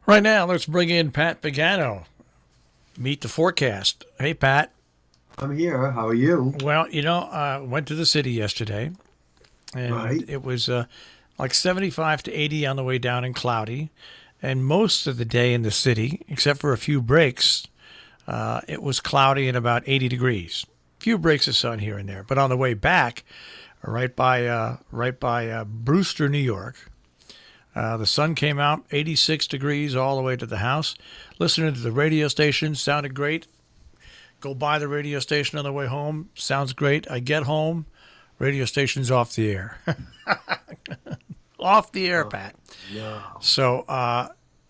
Right now, let's bring in Pat Pagano. Meet the forecast. Hey, Pat. I'm here. How are you? Well, I went to the city yesterday, and Right. it was like 75 to 80 on the way down and cloudy. And most of the day in the city, except for a few breaks, it was cloudy and about 80 degrees. Few breaks of sun here and there. But on the way back, right by Brewster, New York, the sun came out, 86 degrees all the way to the house. Listening to the radio station, sounded great. Go by the radio station on the way home, sounds great. I get home, radio station's off the air. Off the air, Oh, Pat. no.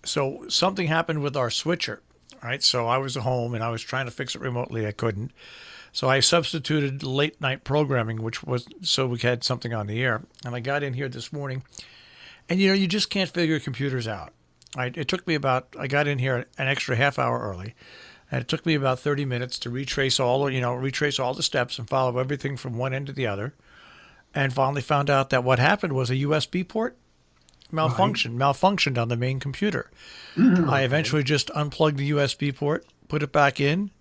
So something happened with our switcher, right? So I was at home and I was trying to fix it remotely. I couldn't. So I substituted late night programming, which was so we had something on the air. And I got in here this morning, and you just can't figure computers out. Right? It took me I got in here an extra half hour early, and it took me about 30 minutes to retrace all the steps and follow everything from one end to the other, and finally found out that what happened was a USB port Right. malfunctioned on the main computer. I Okay. eventually just unplugged the USB port, put it back in,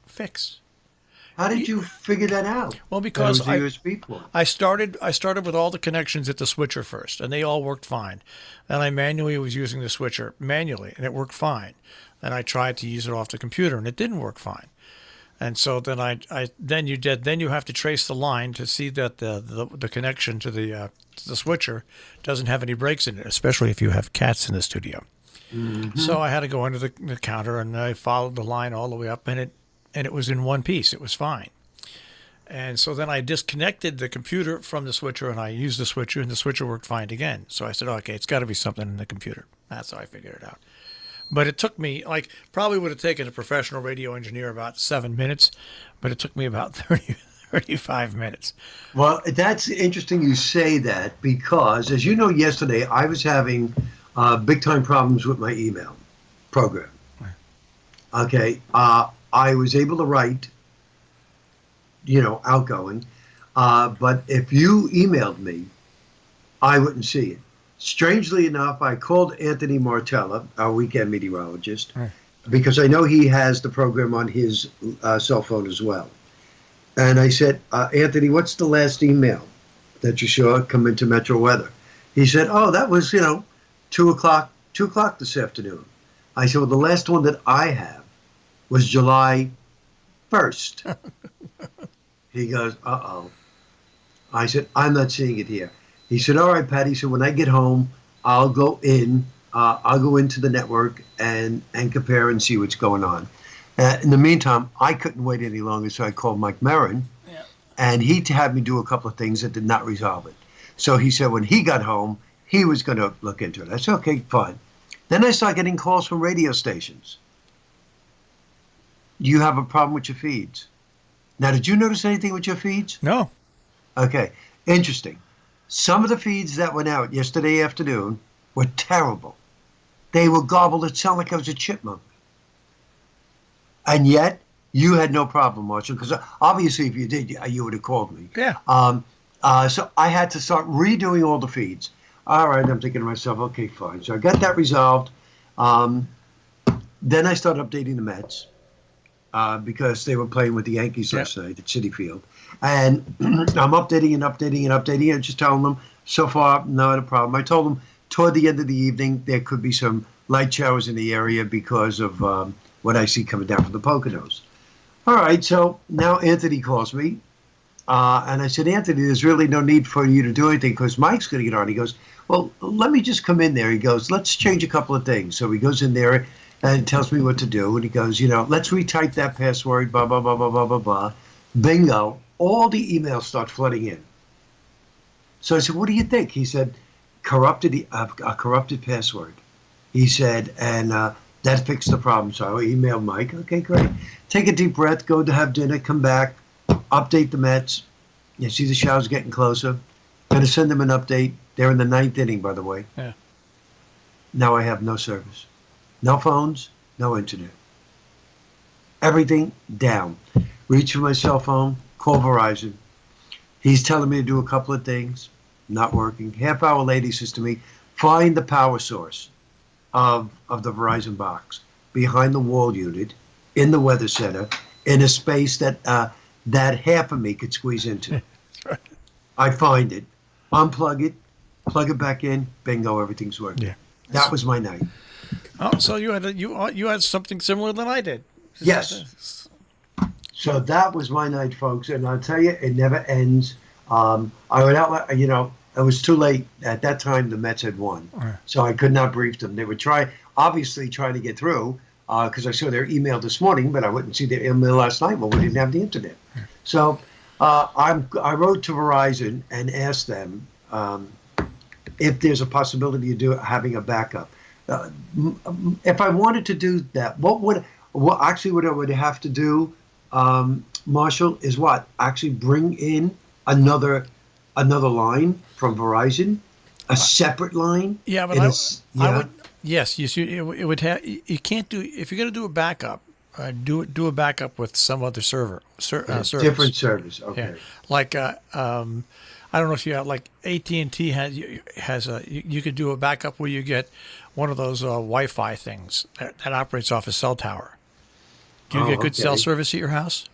fix. How did you figure that out? Well, That it because was a USB port. I started with all the connections at the switcher first, and they all worked fine. Then I manually was using the switcher manually, and it worked fine. Then I tried to use it off the computer, and it didn't work fine. And so then you have to trace the line to see that the connection to the switcher doesn't have any breaks in it, especially if you have cats in the studio. Hmm. So I had to go into the counter, and I followed the line all the way up, and it was in one piece. It was fine. And so then I disconnected the computer from the switcher, and I used the switcher, and the switcher worked fine again. So I said, okay, it's got to be something in the computer. That's how I figured it out. But it took me, probably would have taken a professional radio engineer about 7 minutes, but it took me about 35 minutes. Well, that's interesting you say that because, as you know, yesterday I was having big time problems with my email program. Okay. I was able to write, outgoing, but if you emailed me, I wouldn't see it. Strangely enough, I called Anthony Martella, our weekend meteorologist, Right. because I know he has the program on his cell phone as well. And I said, Anthony, what's the last email that you saw come into Metro Weather? He said, oh, that was, 2 o'clock this afternoon. I said, well, the last one that I have was July 1st. He goes, uh-oh. I said, I'm not seeing it here. He said, all right, Pat. He said, when I get home, I'll go into the network and compare and see what's going on. In the meantime, I couldn't wait any longer, so I called Mike Merrin, Yeah. and he had me do a couple of things that did not resolve it. So he said when he got home, he was going to look into it. I said, okay, fine. Then I started getting calls from radio stations. You have a problem with your feeds. Now, did you notice anything with your feeds? No. Okay, interesting. Some of the feeds that went out yesterday afternoon were terrible. They were garbled. It sounded like I was a chipmunk. And yet, you had no problem, Marshall, because obviously if you did, you would have called me. Yeah. So I had to start redoing all the feeds. All right, I'm thinking to myself, okay, fine. So I got that resolved. Then I started updating the Mets because they were playing with the Yankees Yeah. last night at Citi Field. And I'm updating and just telling them, so far, not a problem. I told them toward the end of the evening, there could be some light showers in the area because of what I see coming down from the Poconos. All right, so now Anthony calls me. And I said, Anthony, there's really no need for you to do anything because Mike's going to get on. He goes, well, let me just come in there. He goes, let's change a couple of things. So he goes in there and tells me what to do. And he goes, let's retype that password, blah, blah, blah, blah, blah, blah, blah. Bingo. All the emails start flooding in. So I said, what do you think? He said, a corrupted password. He said, and that fixed the problem. So I emailed Mike. Okay, great. Take a deep breath, go to have dinner, come back, update the Mets. You see the showers getting closer. Going to send them an update. They're in the ninth inning, by the way. Yeah. Now I have no service. No phones, no internet. Everything down. Reach for my cell phone, call Verizon. He's telling me to do a couple of things. Not working. Half hour later, he says to me, find the power source. of the Verizon box behind the wall unit in the weather center in a space that that half of me could squeeze into. That's right. I find it, unplug it, plug it back in, bingo, everything's working. Yeah. That was my night. Oh, so you had something similar than I did. Yes. So that was my night, folks, and I'll tell you, it never ends. I went out, it was too late at that time. The Mets had won, so I could not brief them. They were obviously trying to get through because I saw their email this morning, but I wouldn't see their email last night. Well, we didn't have the internet, so I wrote to Verizon and asked them if there's a possibility of having a backup. If I wanted to do that, what I would have to do, Marshall, is actually bring in another line from Verizon, a separate line. Yeah, but I would. Yes, you see, it would have. You can't do if you're going to do a backup. Do a backup with some other service. Different service. Okay. Yeah. Like I don't know if you have like AT&T has you could do a backup where you get one of those Wi-Fi things that operates off a cell tower. Do you get good cell service at your house?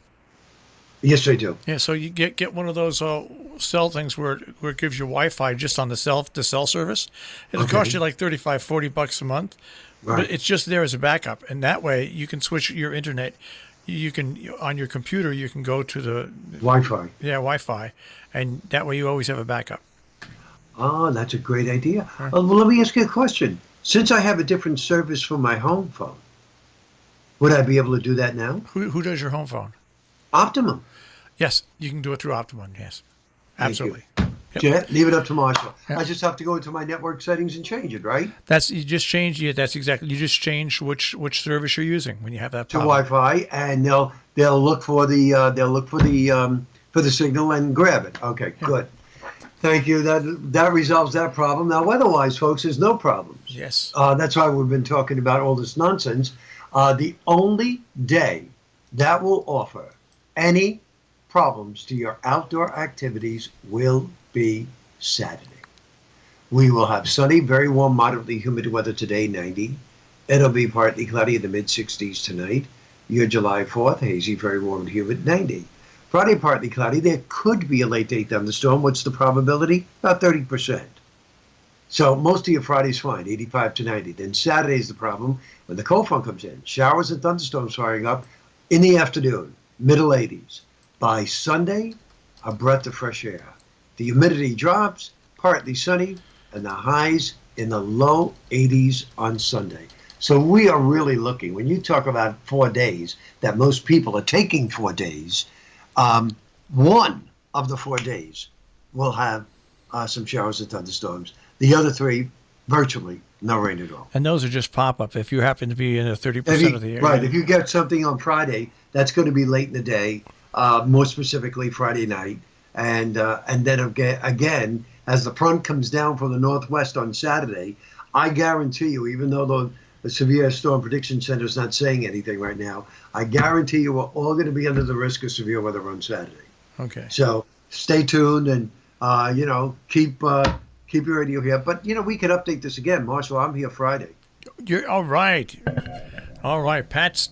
Yes, I do. Yeah, so you get one of those cell things where it gives you Wi-Fi just on the cell service. It'll cost you like $35-40 a month, but it's just there as a backup, and that way you can switch your internet. You can on your computer you can go to the Wi-Fi. Yeah, Wi-Fi, and that way you always have a backup. Oh, that's a great idea. Well, let me ask you a question. Since I have a different service for my home phone, would I be able to do that now? Who does your home phone? Optimum. Yes, you can do it through Optimum. Yes, absolutely. Yep. Leave it up to Marshall. Yep. I just have to go into my network settings and change it, right? You just change it. That's exactly. You just change which service you're using when you have that to problem. Wi-Fi, and they'll look for the signal and grab it. Okay, good. Thank you. That resolves that problem. Now, weather-wise, folks, there's no problems. Yes. That's why we've been talking about all this nonsense. The only day that will offer any problems to your outdoor activities will be Saturday. We will have sunny, very warm, moderately humid weather today, 90. It'll be partly cloudy in the mid-60s tonight. Your July 4th, hazy, very warm and humid, 90. Friday, partly cloudy. There could be a late-day thunderstorm. What's the probability? About 30%. So most of your Friday's fine, 85 to 90. Then Saturday's the problem when the cold front comes in. Showers and thunderstorms firing up in the afternoon, middle 80s. By Sunday, a breath of fresh air. The humidity drops, partly sunny, and the highs in the low 80s on Sunday. So we are really looking, when you talk about 4 days, that most people are taking 4 days, one of the 4 days will have some showers and thunderstorms. The other 3, virtually no rain at all. And those are just pop-up if you happen to be in a 30% of the area. Right. If you get something on Friday, that's going to be late in the day, more specifically Friday night. And then again, as the front comes down from the northwest on Saturday, I guarantee you, even though the Severe Storm Prediction Center is not saying anything right now, I guarantee you we're all going to be under the risk of severe weather on Saturday. Okay. So stay tuned and, keep your radio here. But, we can update this again. Marshall, I'm here Friday. You're all right. All right. Pat's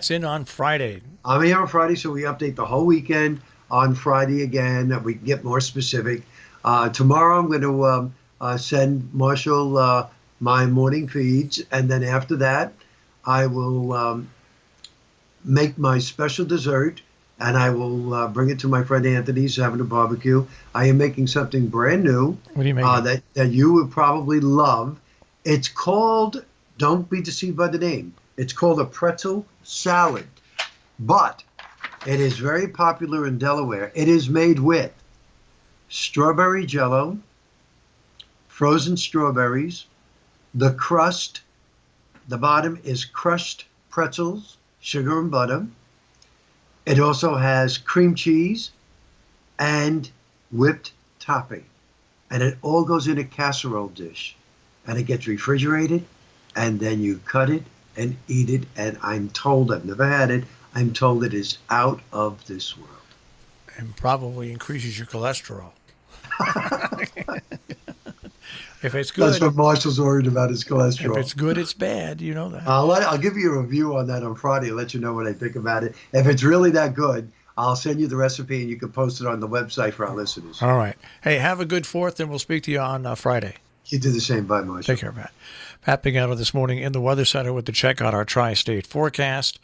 in on Friday. I'm here on Friday, so we update the whole weekend on Friday again. We can get more specific. Tomorrow I'm going to send Marshall my morning feeds, and then after that I will make my special dessert, and I will bring it to my friend Anthony's having a barbecue. I am making something brand new. What are you making? That you would probably love. It's called, don't be deceived by the name, it's called a pretzel salad. But it is very popular in Delaware. It is made with strawberry jello, frozen strawberries, the crust, the bottom is crushed pretzels, sugar and butter. It also has cream cheese and whipped topping. And it all goes in a casserole dish. And it gets refrigerated, and then you cut it and eat it. And I'm told, I've never had it, I'm told it is out of this world. And probably increases your cholesterol. If it's That's good, what Marshall's worried about, his if cholesterol. it's good, it's bad. You know that. I'll give you a review on that on Friday and let you know what I think about it. If it's really that good, I'll send you the recipe and you can post it on the website for our listeners. All right. Hey, have a good 4th, and we'll speak to you on Friday. You do the same. Bye, Marshall. Take care, Pat. Pat Pagano this morning in the Weather Center with the check on our tri-state forecast.